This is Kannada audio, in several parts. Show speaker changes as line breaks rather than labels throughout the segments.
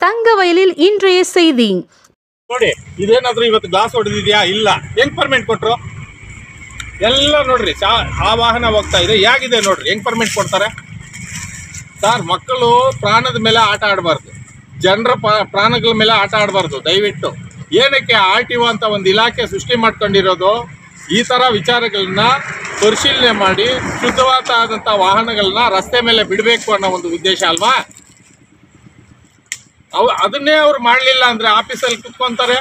தங்கவயலில் இன்றைய செய்தி.
ನೋಡಿ ಇದೇನಾದ್ರೂ ಇವತ್ತು ಗ್ಲಾಸ್ ಹೊಡೆದಿದ್ಯಾ? ಇಲ್ಲ. ಹೆಂಗ್ ಪರ್ಮಿಟ್ ಕೊಟ್ರು? ಎಲ್ಲ ನೋಡ್ರಿ ಆ ವಾಹನ ಹೋಗ್ತಾ ಇದೆ, ಹೇಗಿದೆ ನೋಡ್ರಿ, ಹೆಂಗ್ ಪರ್ಮಿಟ್ ಕೊಡ್ತಾರೆ ಸರ್? ಮಕ್ಕಳು ಪ್ರಾಣದ ಮೇಲೆ ಆಟ ಆಡಬಾರ್ದು, ಜನರ ಪ್ರಾಣಗಳ ಮೇಲೆ ಆಟ ಆಡಬಾರ್ದು ದಯವಿಟ್ಟು. ಏನಕ್ಕೆ RTO ಅಂತ ಒಂದು ಇಲಾಖೆ ಸೃಷ್ಟಿ ಮಾಡ್ಕೊಂಡಿರೋದು? ಈ ಥರ ವಿಚಾರಗಳನ್ನ ಪರಿಶೀಲನೆ ಮಾಡಿ ಶುದ್ಧವಾದಂಥ ವಾಹನಗಳನ್ನ ರಸ್ತೆ ಮೇಲೆ ಬಿಡಬೇಕು ಅನ್ನೋ ಒಂದು ಉದ್ದೇಶ ಅಲ್ವಾ? ಅದನ್ನೇ ಅವ್ರು ಮಾಡಲಿಲ್ಲ ಅಂದರೆ ಆಫೀಸಲ್ಲಿ ಕುತ್ಕೊಂತಾರೆ,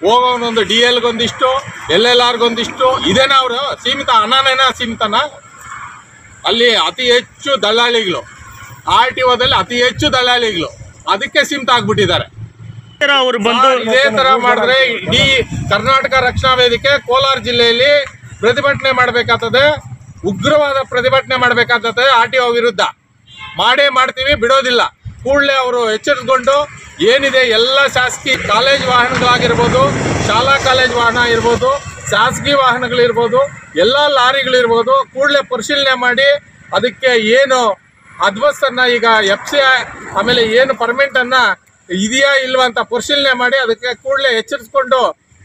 ಹೋಗೋನೊಂದು DLಗೊಂದಿಷ್ಟು, LLRಗೊಂದಿಷ್ಟು, ಇದೇನಾ ಅವರು ಸೀಮಿತ? ಹಣನೇನಾ ಸೀಮಿತನ? ಅಲ್ಲಿ ಅತಿ ಹೆಚ್ಚು ದಲ್ಲಾಳಿಗಳು, RTOದಲ್ಲಿ ಅತಿ ಹೆಚ್ಚು ದಲ್ಲಾಳಿಗಳು, ಅದಕ್ಕೆ ಸೀಮಿತ ಆಗ್ಬಿಟ್ಟಿದ್ದಾರೆ. ಇದೇ ತರ ಮಾಡಿದ್ರೆ ಇಡೀ ಕರ್ನಾಟಕ ರಕ್ಷಣಾ ವೇದಿಕೆ ಕೋಲಾರ ಜಿಲ್ಲೆಯಲ್ಲಿ ಪ್ರತಿಭಟನೆ ಮಾಡಬೇಕಾಗ್ತದೆ, ಉಗ್ರವಾದ ಪ್ರತಿಭಟನೆ ಮಾಡಬೇಕಾಗ್ತದೆ RTO ವಿರುದ್ಧ. ಮಾಡ್ತೀವಿ, ಬಿಡೋದಿಲ್ಲ. ಕೂಡಲೇ ಅವರು ಎಚ್ಚರಿಸಿಕೊಂಡು ಏನಿದೆ ಎಲ್ಲ ಶಾಸಕೀಯ ಕಾಲೇಜ್ ವಾಹನಗಳಾಗಿರ್ಬೋದು, ಶಾಲಾ ಕಾಲೇಜ್ ವಾಹನ ಇರ್ಬೋದು, ಖಾಸಗಿ ವಾಹನಗಳಿರ್ಬೋದು, ಎಲ್ಲ ಲಾರಿಗಳಿರ್ಬೋದು, ಕೂಡಲೇ ಪರಿಶೀಲನೆ ಮಾಡಿ ಅದಕ್ಕೆ ಏನು ಅಧ್ವಸ್ತನ್ನ ಈಗ FC ಆಮೇಲೆ ಏನು ಪರ್ಮಿಟನ್ನು ಇದೆಯಾ ಇಲ್ವಾ ಅಂತ ಪರಿಶೀಲನೆ ಮಾಡಿ ಅದಕ್ಕೆ ಕೂಡಲೇ ಎಚ್ಚರಿಸಿಕೊಂಡು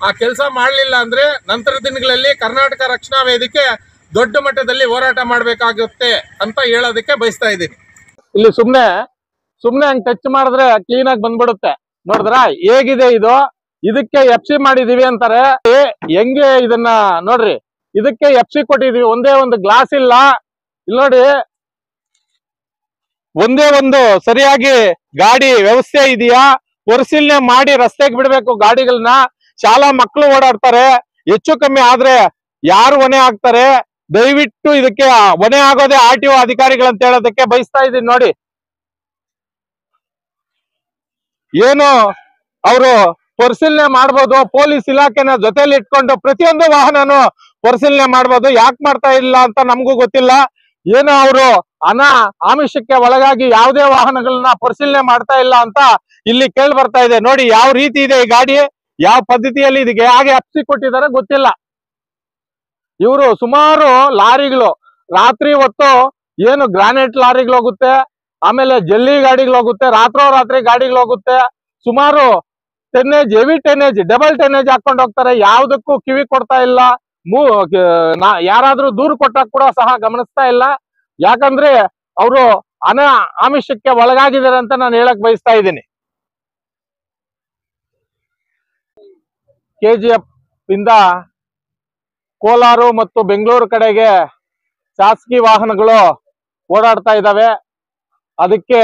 ಆ ಕೆಲಸ ಮಾಡಲಿಲ್ಲ ಅಂದರೆ ನಂತರ ದಿನಗಳಲ್ಲಿ ಕರ್ನಾಟಕ ರಕ್ಷಣಾ ವೇದಿಕೆ ದೊಡ್ಡ ಮಟ್ಟದಲ್ಲಿ ಹೋರಾಟ ಮಾಡಬೇಕಾಗುತ್ತೆ ಅಂತ ಹೇಳೋದಕ್ಕೆ ಬಯಸ್ತಾ ಇದ್ದೀನಿ. ಇಲ್ಲಿ ಸುಮ್ಮನೆ ಹಂಗೆ ಟಚ್ ಮಾಡಿದ್ರೆ ಕ್ಲೀನ್ ಆಗಿ ಬಂದ್ಬಿಡುತ್ತೆ. ನೋಡಿದ್ರ ಹೇಗಿದೆ ಇದು? ಇದಕ್ಕೆ FC ಮಾಡಿದೀವಿ ಅಂತಾರೆ. ಹೆಂಗೆ ಇದನ್ನ ನೋಡ್ರಿ, ಇದಕ್ಕೆ FC ಕೊಟ್ಟಿದೀವಿ, ಒಂದೇ ಒಂದು ಗ್ಲಾಸ್ ಇಲ್ಲ. ಇಲ್ಲಿ ನೋಡಿ, ಒಂದೇ ಒಂದು ಸರಿಯಾಗಿ ಗಾಡಿ ವ್ಯವಸ್ಥೆ ಇದೆಯಾ ಪರಿಶೀಲನೆ ಮಾಡಿ ರಸ್ತೆಗೆ ಬಿಡಬೇಕು ಗಾಡಿಗಳನ್ನ. ಶಾಲಾ ಮಕ್ಕಳು ಓಡಾಡ್ತಾರೆ, ಹೆಚ್ಚು ಕಮ್ಮಿ ಆದ್ರೆ ಯಾರು ಹೊಣೆ ಆಗ್ತಾರೆ? ದಯವಿಟ್ಟು ಇದಕ್ಕೆ ಹೊಣೆ ಆಗೋದೇ RTO ಅಧಿಕಾರಿಗಳಂತ ಹೇಳೋದಕ್ಕೆ ಬಯಸ್ತಾ ಇದೀನಿ. ನೋಡಿ, ಏನು ಅವರು ಪರಿಶೀಲನೆ ಮಾಡ್ಬೋದು, ಪೊಲೀಸ್ ಇಲಾಖೆನ ಜೊತೆಲಿ ಇಟ್ಕೊಂಡು ಪ್ರತಿಯೊಂದು ವಾಹನನು ಪರಿಶೀಲನೆ ಮಾಡ್ಬೋದು. ಯಾಕೆ ಮಾಡ್ತಾ ಇಲ್ಲ ಅಂತ ನಮಗೂ ಗೊತ್ತಿಲ್ಲ. ಏನು ಅವರು ಆಮಿಷಕ್ಕೆ ಒಳಗಾಗಿ ಯಾವುದೇ ವಾಹನಗಳನ್ನ ಪರಿಶೀಲನೆ ಮಾಡ್ತಾ ಇಲ್ಲ ಅಂತ ಇಲ್ಲಿ ಕೇಳಿ ಬರ್ತಾ ಇದೆ. ನೋಡಿ ಯಾವ ರೀತಿ ಇದೆ ಈ ಗಾಡಿ, ಯಾವ ಪದ್ಧತಿಯಲ್ಲಿ ಇದಕ್ಕೆ ಹಾಗೆ FC ಕೊಟ್ಟಿದ್ದಾರೆ ಗೊತ್ತಿಲ್ಲ. ಇವರು ಸುಮಾರು ಲಾರಿಗಳು ರಾತ್ರಿ ಹೊತ್ತು ಏನು ಗ್ರಾನೈಟ್ ಲಾರಿಗಳು ಹೋಗುತ್ತೆ, ಆಮೇಲೆ ಜಲ್ಲಿ ಗಾಡಿಗಳು ಹೋಗುತ್ತೆ, ರಾತ್ರಿ ಗಾಡಿಗಳು ಹೋಗುತ್ತೆ. ಸುಮಾರು ಟೆನ್ನೇಜ್, ಹೆವಿ ಟೆನ್ನೇಜ್, ಡಬಲ್ ಟೆನ್ನೇಜ್ ಹಾಕೊಂಡು ಹೋಗ್ತಾರೆ. ಯಾವುದಕ್ಕೂ ಕಿವಿ ಕೊಡ್ತಾ ಇಲ್ಲ. ಯಾರಾದ್ರೂ ದೂರು ಕೊಟ್ಟಾಗ ಕೂಡ ಸಹ ಗಮನಿಸ್ತಾ ಇಲ್ಲ. ಯಾಕಂದ್ರೆ ಅವರು ಆಮಿಷಕ್ಕೆ ಒಳಗಾಗಿದ್ದಾರೆ ಅಂತ ನಾನು ಹೇಳಕ್ ಬಯಸ್ತಾ ಇದ್ದೀನಿ. KGF ಇಂದ ಕೋಲಾರ ಮತ್ತು ಬೆಂಗಳೂರು ಕಡೆಗೆ ಖಾಸಗಿ ವಾಹನಗಳು ಓಡಾಡ್ತಾ ಇದ್ದಾವೆ. ಅದಕ್ಕೆ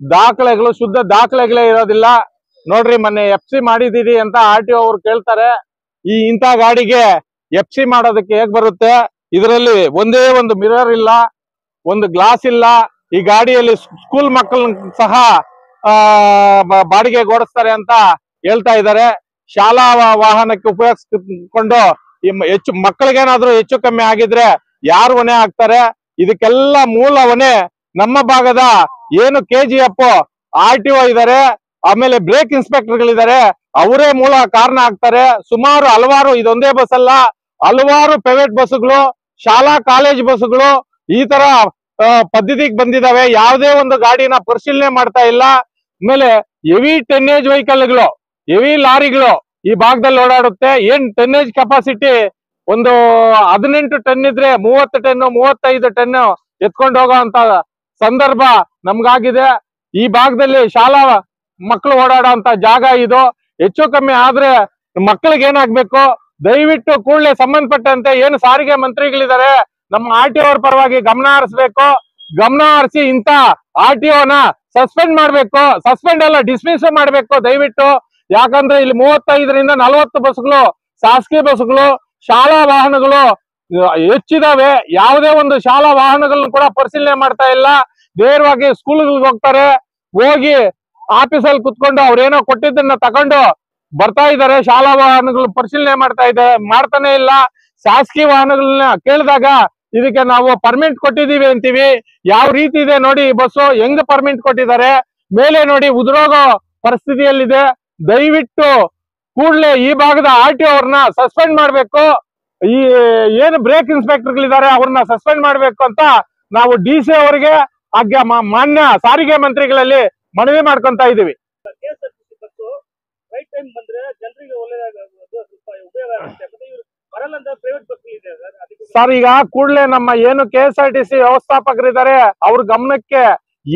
ದಾಖಲೆಗಳು, ಶುದ್ಧ ದಾಖಲೆಗಳೇ ಇರೋದಿಲ್ಲ. ನೋಡ್ರಿ, ಮೊನ್ನೆ FC ಮಾಡಿದೀರಿ ಅಂತ RTO ಅವ್ರು ಕೇಳ್ತಾರೆ. ಇಂಥ ಗಾಡಿಗೆ FC ಮಾಡೋದಕ್ಕೆ ಹೇಗ್ ಬರುತ್ತೆ? ಇದರಲ್ಲಿ ಒಂದೇ ಒಂದು ಮಿರರ್ ಇಲ್ಲ, ಒಂದು ಗ್ಲಾಸ್ ಇಲ್ಲ. ಈ ಗಾಡಿಯಲ್ಲಿ ಸ್ಕೂಲ್ ಮಕ್ಕಳನ್ನ ಸಹ ಬಾಡಿಗೆ ಓಡಿಸ್ತಾರೆ ಅಂತ ಹೇಳ್ತಾ ಇದ್ದಾರೆ. ಶಾಲಾ ವಾಹನಕ್ಕೆ ಉಪಯೋಗಿಸ್ಕೊಂಡು ಹೆಚ್ಚು ಮಕ್ಕಳಿಗೇನಾದ್ರೂ ಹೆಚ್ಚು ಕಮ್ಮಿ ಆಗಿದ್ರೆ ಯಾರು ಹೊಣೆ ಆಗ್ತಾರೆ? ಇದಕ್ಕೆಲ್ಲ ಮೂಲ ಹೊಣೆ ನಮ್ಮ ಭಾಗದ ಏನು KGF RTO ಇದ್ದಾರೆ, ಆಮೇಲೆ ಬ್ರೇಕ್ ಇನ್ಸ್ಪೆಕ್ಟರ್ಗಳಿದ್ದಾರೆ, ಅವರೇ ಮೂಲ ಕಾರಣ ಆಗ್ತಾರೆ. ಸುಮಾರು ಹಲವಾರು, ಇದೊಂದೇ ಬಸ್ ಅಲ್ಲ, ಹಲವಾರು ಪ್ರೈವೇಟ್ ಬಸ್ಗಳು, ಶಾಲಾ ಕಾಲೇಜ್ ಬಸ್ಗಳು ಈ ತರ ಪದ್ಧತಿಗೆ ಬಂದಿದ್ದಾವೆ. ಯಾವುದೇ ಒಂದು ಗಾಡಿನ ಪರಿಶೀಲನೆ ಮಾಡ್ತಾ ಇಲ್ಲ. ಆಮೇಲೆ ಹೆವಿ ಟೆನ್ನೇಜ್ ವೆಹಿಕಲ್ಗಳು, ಹೆವಿ ಲಾರಿಗಳು ಈ ಭಾಗದಲ್ಲಿ ಓಡಾಡುತ್ತೆ. ಏನ್ ಟೆನ್ನೇಜ್ ಕೆಪಾಸಿಟಿ ಒಂದು 18 ಟನ್ ಇದ್ರೆ 30 ಟನ್ 35 ಟನ್ ಎತ್ಕೊಂಡು ಹೋಗೋ ಅಂತ ಸಂದರ್ಭ ನಮ್ಗಾಗಿದೆ. ಈ ಭಾಗದಲ್ಲಿ ಶಾಲಾ ಮಕ್ಕಳು ಓಡಾಡೋ ಅಂತ ಜಾಗ ಇದು. ಹೆಚ್ಚು ಕಮ್ಮಿ ಆದ್ರೆ ಮಕ್ಕಳಿಗೆ ಏನಾಗ್ಬೇಕು? ದಯವಿಟ್ಟು ಕೂಡಲೇ ಸಂಬಂಧಪಟ್ಟಂತೆ ಏನು ಸಾರಿಗೆ ಮಂತ್ರಿಗಳಿದ್ದಾರೆ ನಮ್ಮ RTO ಅವ್ರ ಪರವಾಗಿ ಗಮನ ಹರಿಸ್ಬೇಕು. ಗಮನ ಹರಿಸಿ ಇಂಥ RTOನ ಸಸ್ಪೆಂಡ್ ಮಾಡ್ಬೇಕು. ಸಸ್ಪೆಂಡ್ ಅಲ್ಲ, ಡಿಸ್ಮಿಸ್ ಮಾಡ್ಬೇಕು ದಯವಿಟ್ಟು. ಯಾಕಂದ್ರೆ ಇಲ್ಲಿ 35ರಿಂದ 40 ಬಸ್ಗಳು, ಖಾಸಗಿ ಬಸ್ಗಳು, ಶಾಲಾ ವಾಹನಗಳು ಹೆಚ್ಚಿದಾವೆ. ಯಾವುದೇ ಒಂದು ಶಾಲಾ ವಾಹನಗಳನ್ನ ಕೂಡ ಪರಿಶೀಲನೆ ಮಾಡ್ತಾ ಇಲ್ಲ. ನೇರವಾಗಿ ಸ್ಕೂಲ್ಗಳಿಗೆ ಹೋಗ್ತಾರೆ, ಹೋಗಿ ಆಫೀಸಲ್ಲಿ ಕುತ್ಕೊಂಡು ಅವ್ರೇನೋ ಕೊಟ್ಟಿದ್ದನ್ನ ತಗೊಂಡು ಬರ್ತಾ ಇದ್ದಾರೆ. ಶಾಲಾ ವಾಹನಗಳು ಪರಿಶೀಲನೆ ಮಾಡ್ತಾನೆ ಇಲ್ಲ. ಖಾಸಗಿ ವಾಹನಗಳನ್ನ ಕೇಳಿದಾಗ ಇದಕ್ಕೆ ನಾವು ಪರ್ಮಿಟ್ ಕೊಟ್ಟಿದೀವಿ ಅಂತೀವಿ. ಯಾವ ರೀತಿ ಇದೆ ನೋಡಿ, ಬಸ್ಸು ಹೆಂಗ್ ಪರ್ಮಿಟ್ ಕೊಟ್ಟಿದ್ದಾರೆ, ಮೇಲೆ ನೋಡಿ ಉದುರೋಗೋ ಪರಿಸ್ಥಿತಿಯಲ್ಲಿದೆ. ದಯವಿಟ್ಟು ಕೂಡಲೇ ಈ ಭಾಗದ RTO ಅವ್ರನ್ನ ಸಸ್ಪೆಂಡ್ ಮಾಡ್ಬೇಕು. ಈ ಏನು ಬ್ರೇಕ್ ಇನ್ಸ್ಪೆಕ್ಟರ್ಗಳಿದ್ದಾರೆ ಅವ್ರನ್ನ ಸಸ್ಪೆಂಡ್ ಮಾಡ್ಬೇಕು ಅಂತ ನಾವು DC ಅವರಿಗೆ ಮಾನ್ಯ ಸಾರಿಗೆ ಮಂತ್ರಿಗಳಲ್ಲಿ ಮನವಿ ಮಾಡ್ಕೊಂತ ಇದೀವಿ.
ರೈಟ್ ಟೈಮ್ ಬಂದ್ರೆ ಜನರಿಗೆ ಒಳ್ಳೆಯದಾಗೋದು ಉಪಯೋಗ ಆಗುತ್ತೆ. ಮತ್ತೆ ಇವರು ಬರಲ್ಲ ಅಂತ ಪ್ರೈವೇಟ್ ಬಸ್ ಇದೆ
ಸರ್. ಈಗ ಕೂಡಲೇ ನಮ್ಮ ಏನು KSRTC ವ್ಯವಸ್ಥಾಪಕರಿದ್ದಾರೆ ಅವ್ರ ಗಮನಕ್ಕೆ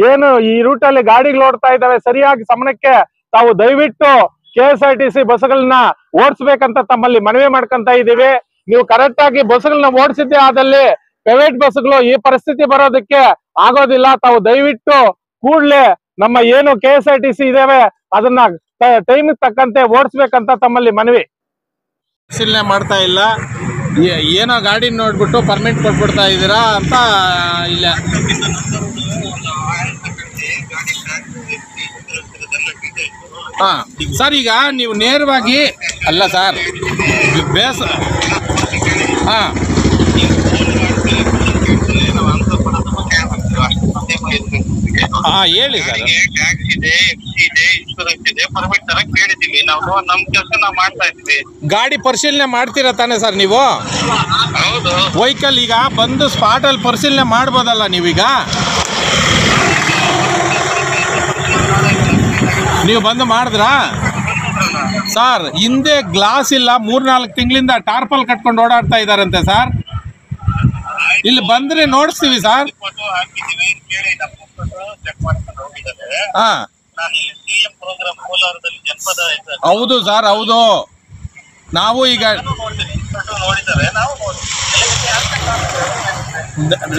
ಏನು ಈ ರೂಟ್ ಅಲ್ಲಿ ಗಾಡಿಗಳು ಓಡ್ತಾ ಇದಾವೆ ಸರಿಯಾಗಿ ಸಮಯಕ್ಕೆ ತಾವು ದಯವಿಟ್ಟು KSRTC ಬಸ್ಗಳನ್ನ ಓಡಿಸ್ಬೇಕಂತ ತಮ್ಮಲ್ಲಿ ಮನವಿ ಮಾಡ್ಕೊಂತ ಇದೀವಿ. ನೀವು ಕರೆಕ್ಟ್ ಆಗಿ ಬಸ್ಗಳನ್ನ ಓಡಿಸಿದ್ದೆ ಆದಲ್ಲಿ ಪ್ರೈವೇಟ್ ಬಸ್ಗಳು ಈ ಪರಿಸ್ಥಿತಿ ಬರೋದಕ್ಕೆ ಆಗೋದಿಲ್ಲ. ತಾವು ದಯವಿಟ್ಟು ಕೂಡಲೇ ನಮ್ಮ ಏನು KSRTC ಇದಾವೆ ಅದನ್ನ ಟೈಮ್ ತಕ್ಕಂತೆ ಓಡಿಸ್ಬೇಕಂತ ತಮ್ಮಲ್ಲಿ ಮನವಿ.
ಪರಿಶೀಲನೆ ಮಾಡ್ತಾ ಇಲ್ಲ, ಏನೋ ಗಾಡಿ ನೋಡ್ಬಿಟ್ಟು ಪರ್ಮಿಟ್ ಕೊಟ್ಬಿಡ್ತಾ ಇದ್ದೀರಾ ಅಂತ ಇಲ್ಲ. ಹಾ ಸರ್, ಈಗ ನೀವು ನೇರವಾಗಿ ಅಲ್ಲ ಸರ್ ಬೇಸ್ ಹಾ ಹೇಳಿ ಸರ್. ಗಾಡಿ ಪರಿಶೀಲನೆ ಮಾಡ್ತೀರಾ ತಾನೆ ಸರ್ ನೀವು? ವೆಹಿಕಲ್ ಈಗ ಬಂದು ಸ್ಪಾಟ್ ಅಲ್ಲಿ ಪರಿಶೀಲನೆ ಮಾಡ್ಬೋದಲ್ಲ ನೀವೀಗ? ನೀವು ಬಂದು ಮಾಡಿದ್ರಾ ಸರ್? ಹಿಂದೆ ಗ್ಲಾಸ್ ಇಲ್ಲ, 3-4 ತಿಂಗಳಿಂದ ಟಾರ್ಪಲ್ ಕಟ್ಕೊಂಡು ಓಡಾಡ್ತಾ ಇದಾರಂತೆ ಸರ್. ಇಲ್ಲಿ ಬಂದ್ರೆ ನೋಡಿಸ್ತೀವಿ ಸರ್. ಹಾ ಹೌದು ಸರ್, ಹೌದು. ನಾವು ಈಗ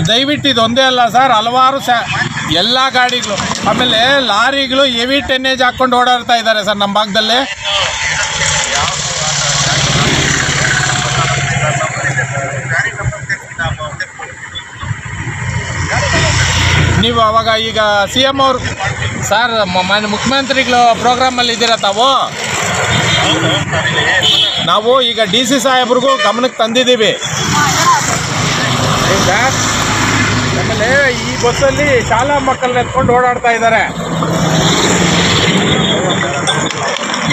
ದಯವಿಟ್ಟು ಇದೊಂದೇ ಅಲ್ಲ ಸರ್, ಹಲವಾರು ಎಲ್ಲ ಗಾಡಿಗಳು, ಆಮೇಲೆ ಲಾರಿಗಳು ಹೆವಿ ಟೆನ್ನೇಜ್ ಹಾಕೊಂಡು ಓಡಾಡ್ತಾ ಇದ್ದಾರೆ ಸರ್ ನಮ್ಮ ಭಾಗದಲ್ಲಿ. ನೀವು ಅವಾಗ ಈಗ CM ಅವರು ಸರ್ ಮುಖ್ಯಮಂತ್ರಿಗಳು ಪ್ರೋಗ್ರಾಮಲ್ಲಿ ಇದ್ದೀರಾ ತಾವು? ನಾವು ಈಗ DC ಸಾಹೇಬ್ರಿಗೂ ಗಮನಕ್ಕೆ ತಂದಿದ್ದೀವಿ ಸರ್. ಆಮೇಲೆ ಈ ಬಸ್ಸಲ್ಲಿ ಶಾಲಾ ಮಕ್ಕಳನ್ನ ಎತ್ಕೊಂಡು ಓಡಾಡ್ತಾ ಇದ್ದಾರೆ.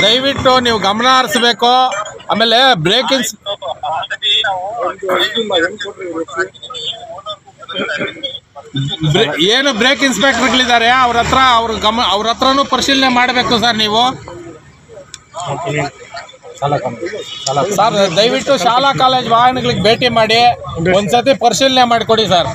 ದಯವಿಟ್ಟು ನೀವು ಗಮನ ಹರಿಸ್ಬೇಕು. ಆಮೇಲೆ ಬ್ರೇಕಿಂಗ್ ಏನು ಬ್ರೇಕ್ ಇನ್ಸ್ಪೆಕ್ಟರ್ಗಳಿದ್ದಾರೆ ಅವ್ರ ಹತ್ರನೂ ಪರಿಶೀಲನೆ ಮಾಡಬೇಕು ಸರ್ ನೀವು. ಸರ್ ದಯವಿಟ್ಟು ಶಾಲಾ ಕಾಲೇಜ್ ವಾಹನಗಳಿಗೆ ಭೇಟಿ ಮಾಡಿ ಒಂದ್ಸತಿ ಪರಿಶೀಲನೆ ಮಾಡಿಕೊಡಿ ಸರ್.